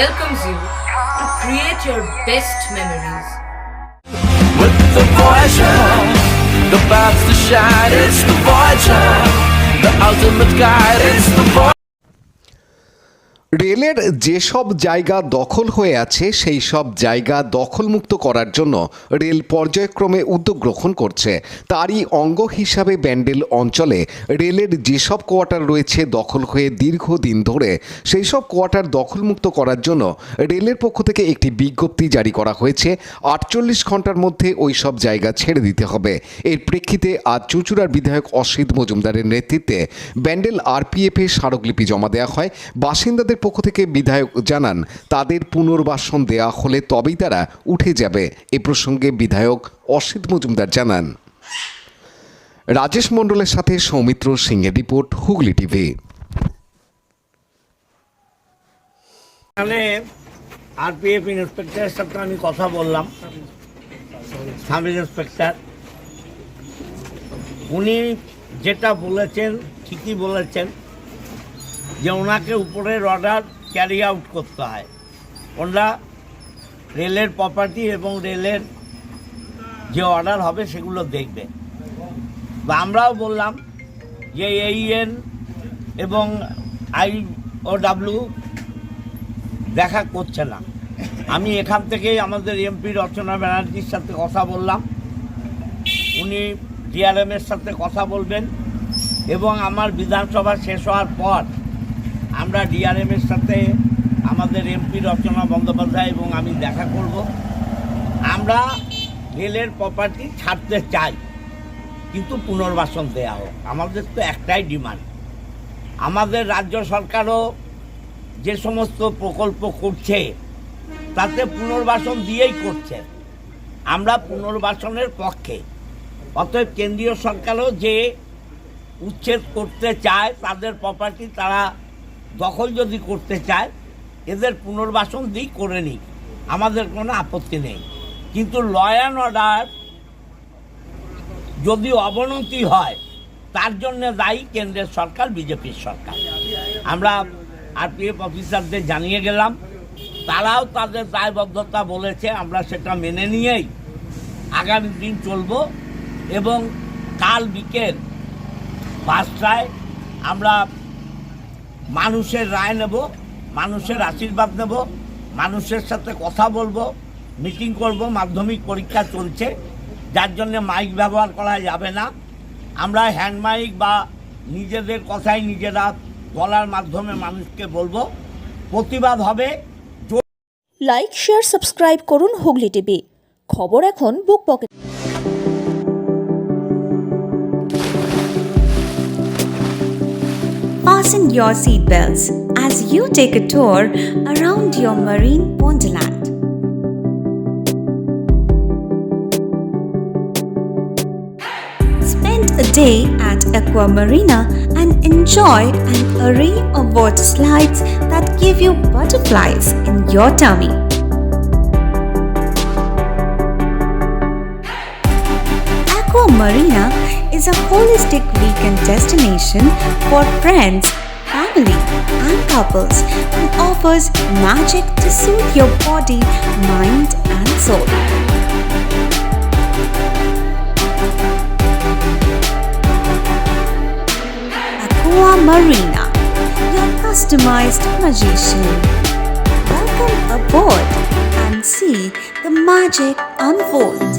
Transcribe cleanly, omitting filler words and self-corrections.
welcomes you to create your best memories. With the Voyager, the path to shine, it's the Voyager, the ultimate guide, it's the Voyager. রেলের যেসব জায়গা দখল হয়ে আছে সেই সব জায়গা দখলমুক্ত করার জন্য রেল পর্যায়ক্রমে উদ্যোগ গ্রহণ করছে। তারই অঙ্গ হিসাবে ব্যান্ডেল অঞ্চলে রেলের যেসব কোয়ার্টার রয়েছে দখল হয়ে দীর্ঘদিন ধরে সেই সব কোয়ার্টার দখলমুক্ত করার জন্য রেলের পক্ষ থেকে একটি বিজ্ঞপ্তি জারি করা হয়েছে। 48 ঘন্টার মধ্যে ওই সব জায়গা ছেড়ে দিতে হবে। এর প্রেক্ষিতে আজ চুঁচুড়ার বিধায়ক অসিত মজুমদারের নেতৃত্বে ব্যান্ডেল আরপিএফে স্মারকলিপি জমা দেওয়া হয়। বাসিন্দাদের পক্ষ থেকে বিধায়ক জানান তাদের পুনর্বাসন দেওয়া হলে তবেই তারা উঠে যাবে। এ প্রসঙ্গে বিধায়ক অসিত মজুমদার জানান। রাজেশ মণ্ডলের সাথে সৌমিত্র সিংহের রিপোর্ট, হুগলি টিভি। আরপিএফ ইন্সপেক্টরের সাথে আমি কথা বললাম, সাব ইন্সপেক্টর, উনি যেটা বলেছেন ঠিকই বলেছেন যে ওনাকে উপরের অর্ডার ক্যারি আউট করতে হয়। ওনারা রেলের প্রপার্টি এবং রেলের যে অর্ডার হবে সেগুলো দেখবে। বা আমরাও বললাম যে এইএন এবং IOW দেখা করছে না। আমি এখান থেকেই আমাদের এমপি রচনা ব্যানার্জির সাথে কথা বললাম, উনি ডিআরএমের সাথে কথা বলবেন এবং আমার বিধানসভা শেষ হওয়ার পর আমরা ডিআরএমের সাথে আমাদের এমপি রচনা বন্দ্যোপাধ্যায় এবং আমি দেখা করব। আমরা রেলের প্রপার্টি ছাড়তে চাই, কিন্তু পুনর্বাসন দেওয়া হোক। আমাদের তো একটাই ডিমান্ড। আমাদের রাজ্য সরকারও যে সমস্ত প্রকল্প করছে তাতে পুনর্বাসন দিয়েই করছে। আমরা পুনর্বাসনের পক্ষে। অতএব কেন্দ্রীয় সরকারও যে উচ্ছেদ করতে চায় তাদের প্রপার্টি তারা দখল যদি করতে চায়, এদের পুনর্বাসন দিই, করে নিক, আমাদের কোনো আপত্তি নেই। কিন্তু ল অ্যান্ড অর্ডার যদি অবনতি হয় তার জন্য দায়ী কেন্দ্রের সরকার, বিজেপির সরকার। আমরা আরপিএফ অফিসারদের জানিয়ে গেলাম, তারাও তাদের দায়বদ্ধতা বলেছে। আমরা সেটা মেনে নিয়েই আগামী দিন চলব এবং কাল বিকেল 5টায় আমরা মানুষের রায় নেব, মানুষের আশীর্বাদ নেব, মানুষের সাথে কথা বলবো, মিটিং করব। মাধ্যমিক পরীক্ষা চলছে, যার জন্য মাইক ব্যবহার করা যাবে না। আমরা হ্যান্ড মাইক বা নিজেদের কথাই নিজেরা বলার মাধ্যমে মানুষকে বলবো, প্রতিবাদ হবে। লাইক, শেয়ার, সাবস্ক্রাইব করুন হুগলি টিভি। খবর এখন বুক pocket. Fasten your seatbelts as you take a tour around your marine wonderland. Spend a day at Aqua Marina and enjoy an array of water slides that give you butterflies in your tummy. Aqua Marina is a holistic weekend destination for friends, family, and couples and offers magic to soothe your body, mind, and soul. Aqua Marina, your customized magician. Welcome aboard and see the magic unfold.